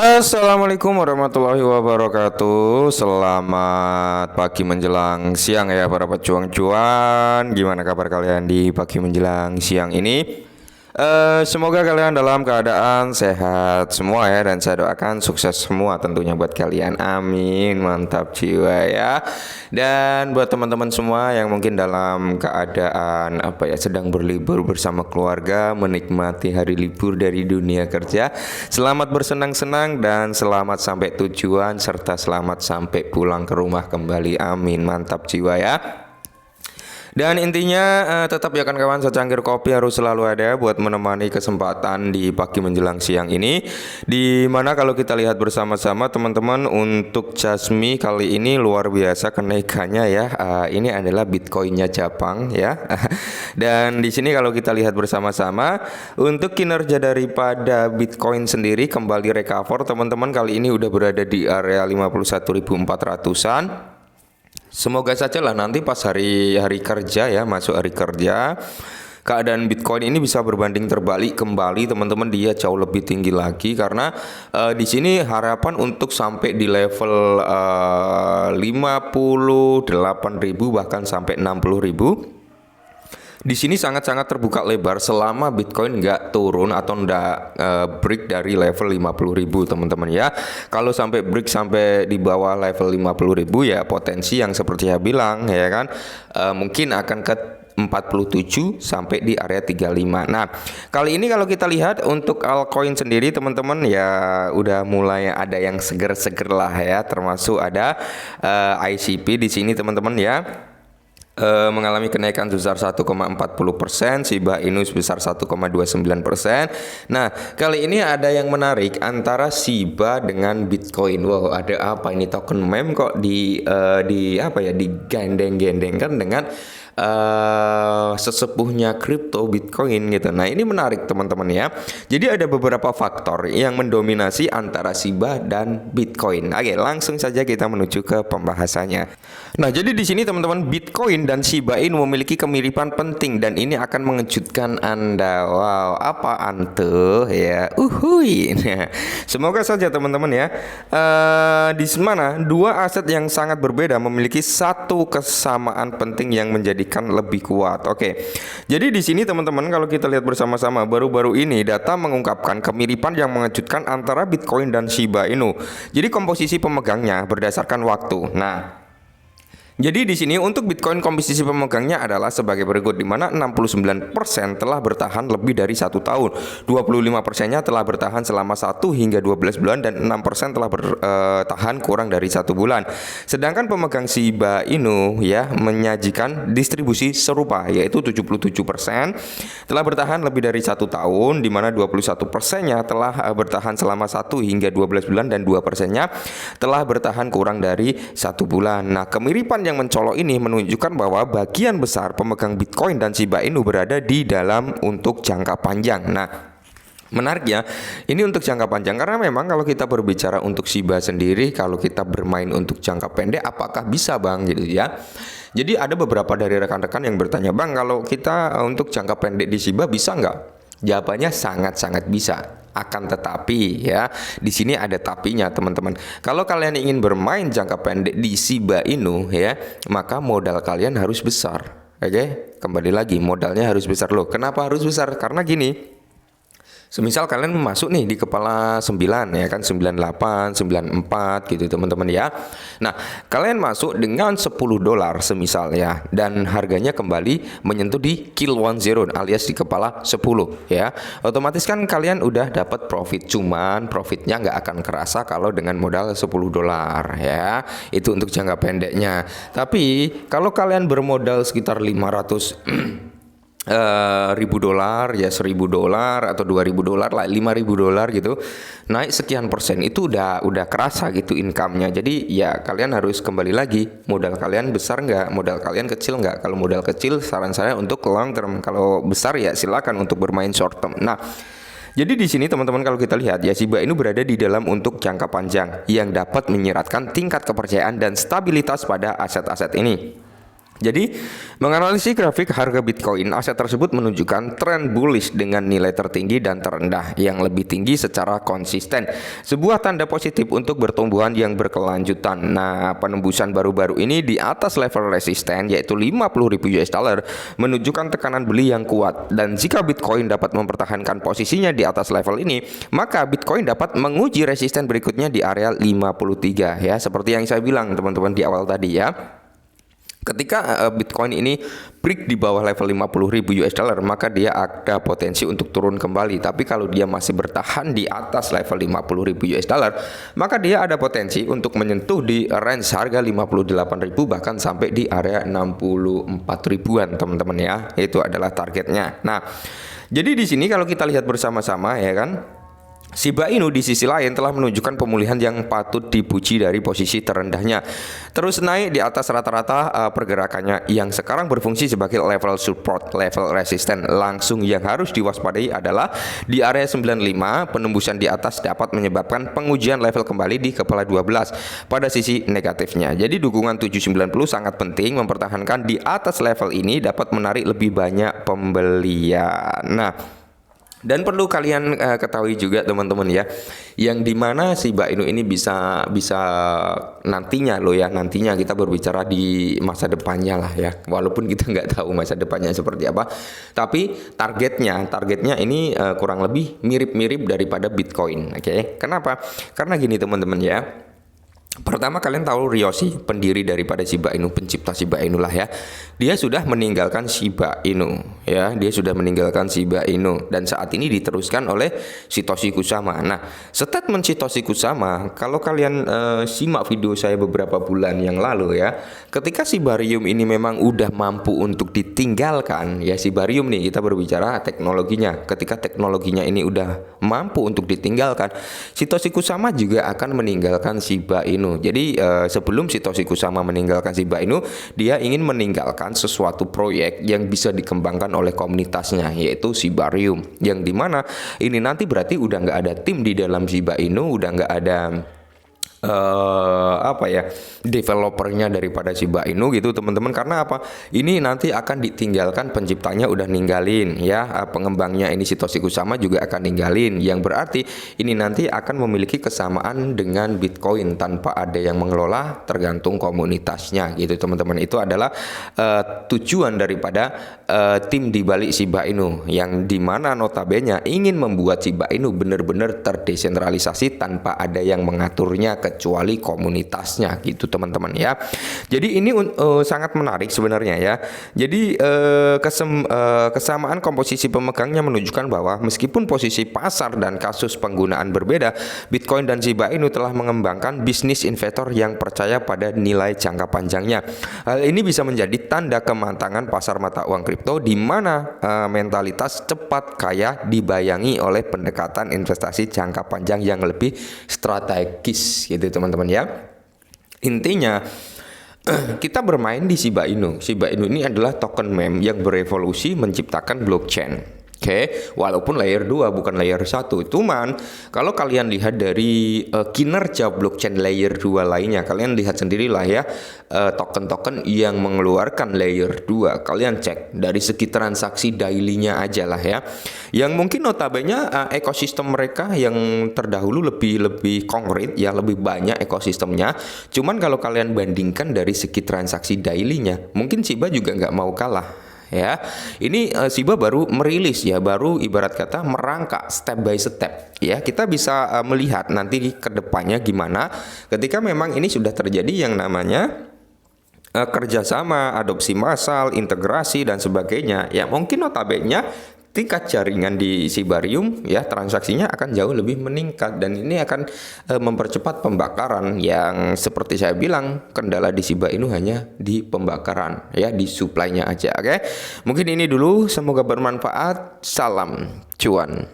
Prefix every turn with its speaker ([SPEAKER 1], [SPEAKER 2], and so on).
[SPEAKER 1] Assalamualaikum warahmatullahi wabarakatuh. Selamat pagi menjelang siang ya para pejuang cuan. Gimana kabar kalian di pagi menjelang siang ini? Semoga kalian dalam keadaan sehat semua ya, dan saya doakan sukses semua tentunya buat kalian. Amin, mantap jiwa ya. Dan buat teman-teman semua yang mungkin dalam keadaan sedang berlibur bersama keluarga, menikmati hari libur dari dunia kerja, selamat bersenang-senang dan selamat sampai tujuan serta selamat sampai pulang ke rumah kembali. Amin, mantap jiwa ya. Dan intinya tetap ya kan kawan, secangkir kopi harus selalu ada buat menemani kesempatan di pagi menjelang siang ini. Dimana kalau kita lihat bersama-sama teman-teman, untuk Jasmi kali ini luar biasa kenaikannya ya. Ini adalah Bitcoinnya Jepang ya. Dan di sini kalau kita lihat bersama-sama, untuk kinerja daripada Bitcoin sendiri kembali recover teman-teman, kali ini udah berada di area 51.400-an. Semoga saja lah nanti pas hari kerja ya, masuk hari kerja, keadaan Bitcoin ini bisa berbanding terbalik kembali teman-teman, dia jauh lebih tinggi lagi karena di sini harapan untuk sampai di level 58.000 bahkan sampai 60.000. Di sini sangat-sangat terbuka lebar selama Bitcoin nggak turun atau nggak break dari level 50.000 teman-teman ya. Kalau sampai break sampai di bawah level 50.000 ya potensi yang seperti saya bilang ya kan, mungkin akan ke 47 sampai di area 35. Nah, kali ini kalau kita lihat untuk altcoin sendiri teman-teman ya udah mulai ada yang seger-seger lah ya, termasuk ada ICP di sini teman-teman ya. Mengalami kenaikan sebesar 1,40%, Shiba Inu sebesar 1,29%. Nah, kali ini ada yang menarik antara Shiba dengan Bitcoin. Wow, ada apa ini, token meme kok digandeng-gandengkan dengan sesepuhnya kripto Bitcoin gitu. Nah, ini menarik teman-teman ya. Jadi ada beberapa faktor yang mendominasi antara Shiba dan Bitcoin. Oke, langsung saja kita menuju ke pembahasannya. Nah, jadi di sini teman-teman, Bitcoin dan Shiba Inu memiliki kemiripan penting dan ini akan mengejutkan Anda. Wow, apaan tuh ya? Nah, semoga saja teman-teman ya. Di mana dua aset yang sangat berbeda memiliki satu kesamaan penting yang menjadikan lebih kuat. Oke. Jadi di sini teman-teman kalau kita lihat bersama-sama, baru-baru ini data mengungkapkan kemiripan yang mengejutkan antara Bitcoin dan Shiba Inu. Jadi komposisi pemegangnya berdasarkan waktu. Nah, jadi di sini untuk Bitcoin komposisi pemegangnya adalah sebagai berikut, di mana 69% telah bertahan lebih dari 1 tahun, 25%-nya telah bertahan selama 1 hingga 12 bulan, dan 6% telah bertahan kurang dari 1 bulan. Sedangkan pemegang Shiba Inu ya menyajikan distribusi serupa, yaitu 77% telah bertahan lebih dari 1 tahun, di mana 21%-nya telah bertahan selama 1 hingga 12 bulan, dan 2%-nya telah bertahan kurang dari 1 bulan. Nah, kemiripan yang mencolok ini menunjukkan bahwa bagian besar pemegang Bitcoin dan Shiba Inu berada di dalam untuk jangka panjang. Nah, menarik ya, ini untuk jangka panjang karena memang kalau kita berbicara untuk Shiba sendiri, kalau kita bermain untuk jangka pendek, apakah bisa bang gitu ya. Jadi ada beberapa dari rekan-rekan yang bertanya, bang kalau kita untuk jangka pendek di Shiba bisa nggak? Jawabannya sangat-sangat bisa. Akan tetapi ya, di sini ada tapinya teman-teman. Kalau kalian ingin bermain jangka pendek di Shiba Inu ya, maka modal kalian harus besar. Oke, kembali lagi modalnya harus besar loh. Kenapa harus besar? Karena gini. Semisal kalian masuk nih di kepala 9 ya kan, 98, 94 gitu teman-teman ya. Nah, kalian masuk dengan $10 semisal ya, dan harganya kembali menyentuh di kill 10 alias di kepala 10 ya. Otomatis kan kalian udah dapat profit, cuman profitnya nggak akan kerasa kalau dengan modal $10 ya. Itu untuk jangka pendeknya. Tapi kalau kalian bermodal sekitar 500 $1.000 ya, $1.000 atau $2.000 lah, $5.000 gitu, naik sekian persen, itu udah kerasa gitu income-nya. Jadi ya kalian harus kembali lagi, modal kalian besar nggak, modal kalian kecil nggak. Kalau modal kecil saran saya untuk long term, kalau besar ya silakan untuk bermain short term. Nah, jadi di sini teman-teman kalau kita lihat ya, Shiba Inu berada di dalam untuk jangka panjang yang dapat menyiratkan tingkat kepercayaan dan stabilitas pada aset-aset ini. Jadi, menganalisis grafik harga Bitcoin, aset tersebut menunjukkan tren bullish dengan nilai tertinggi dan terendah yang lebih tinggi secara konsisten. Sebuah tanda positif untuk pertumbuhan yang berkelanjutan. Nah, penembusan baru-baru ini di atas level resisten yaitu 50.000 US dollar menunjukkan tekanan beli yang kuat. Dan jika Bitcoin dapat mempertahankan posisinya di atas level ini, maka Bitcoin dapat menguji resisten berikutnya di area 53 ya. Seperti yang saya bilang teman-teman di awal tadi ya. Ketika Bitcoin ini break di bawah level 50.000 US dollar, maka dia ada potensi untuk turun kembali. Tapi kalau dia masih bertahan di atas level 50.000 US dollar, maka dia ada potensi untuk menyentuh di range harga 58.000 bahkan sampai di area 64 ribuan, teman-teman ya. Itu adalah targetnya. Nah, jadi di sini kalau kita lihat bersama-sama ya kan, Shiba Inu di sisi lain telah menunjukkan pemulihan yang patut dipuji dari posisi terendahnya. Terus naik di atas rata-rata pergerakannya yang sekarang berfungsi sebagai level support, level resisten. Langsung yang harus diwaspadai adalah di area 95, penembusan di atas dapat menyebabkan pengujian level kembali di kepala 12 pada sisi negatifnya. Jadi dukungan 790 sangat penting, mempertahankan di atas level ini dapat menarik lebih banyak pembelian. Nah, dan perlu kalian ketahui juga teman-teman ya, yang dimana Shiba Inu ini bisa nantinya loh ya, nantinya kita berbicara di masa depannya lah ya, walaupun kita nggak tahu masa depannya seperti apa, tapi targetnya ini kurang lebih mirip-mirip daripada Bitcoin. Oke. Kenapa? Karena gini teman-teman ya. Pertama, kalian tahu Ryoshi, pendiri daripada Shiba Inu, pencipta Shiba Inu lah ya. Dia sudah meninggalkan Shiba Inu ya, dia sudah meninggalkan Shiba Inu dan saat ini diteruskan oleh Satoshi Kusama. Nah, statement Satoshi Kusama, kalau kalian simak video saya beberapa bulan yang lalu ya, ketika Shibarium ini memang udah mampu untuk ditinggalkan ya, Shibarium nih kita berbicara teknologinya. Ketika teknologinya ini udah mampu untuk ditinggalkan, Satoshi Kusama juga akan meninggalkan Shiba Inu. Jadi sebelum Satoshi Kusama meninggalkan Shiba Inu, dia ingin meninggalkan sesuatu proyek yang bisa dikembangkan oleh komunitasnya, yaitu Shibarium, yang dimana ini nanti berarti udah nggak ada tim di dalam Shiba Inu, udah nggak ada developernya daripada Shiba Inu gitu teman-teman. Karena apa? Ini nanti akan ditinggalkan, penciptanya udah ninggalin ya, pengembangnya ini Satoshi Kusama juga akan ninggalin, yang berarti ini nanti akan memiliki kesamaan dengan Bitcoin tanpa ada yang mengelola, tergantung komunitasnya gitu teman-teman. Itu adalah tujuan daripada tim di balik Shiba Inu, yang dimana notabene ingin membuat Shiba Inu benar-benar terdesentralisasi tanpa ada yang mengaturnya kecuali komunitasnya gitu teman-teman ya. Jadi ini sangat menarik sebenarnya ya. Jadi kesamaan komposisi pemegangnya menunjukkan bahwa meskipun posisi pasar dan kasus penggunaan berbeda, Bitcoin dan Shiba Inu telah mengembangkan bisnis investor yang percaya pada nilai jangka panjangnya. Hal ini bisa menjadi tanda kematangan pasar mata uang kripto, di mana mentalitas cepat kaya dibayangi oleh pendekatan investasi jangka panjang yang lebih strategis gitu teman-teman ya. Intinya kita bermain di Shiba Inu. Shiba Inu ini adalah token meme yang berevolusi menciptakan blockchain. Oke, walaupun layer 2 bukan layer 1. Cuman kalau kalian lihat dari kinerja blockchain layer 2 lainnya, kalian lihat sendirilah ya, token-token yang mengeluarkan layer 2. Kalian cek dari segi transaksi daily-nya aja lah ya. Yang mungkin notabene ekosistem mereka yang terdahulu lebih konkret ya, lebih banyak ekosistemnya. Cuman kalau kalian bandingkan dari segi transaksi daily-nya, mungkin Shiba juga nggak mau kalah. Ya, ini Shiba baru merilis ya, baru ibarat kata merangkak step by step ya. Kita bisa melihat nanti ke depannya gimana ketika memang ini sudah terjadi yang namanya kerjasama, adopsi massal, integrasi dan sebagainya ya. Mungkin notabene tingkat jaringan di Shibarium ya, transaksinya akan jauh lebih meningkat, dan ini akan mempercepat pembakaran yang seperti saya bilang, kendala di Shiba Inu hanya di pembakaran ya, di supply-nya aja. Oke. Mungkin ini dulu, semoga bermanfaat. Salam cuan.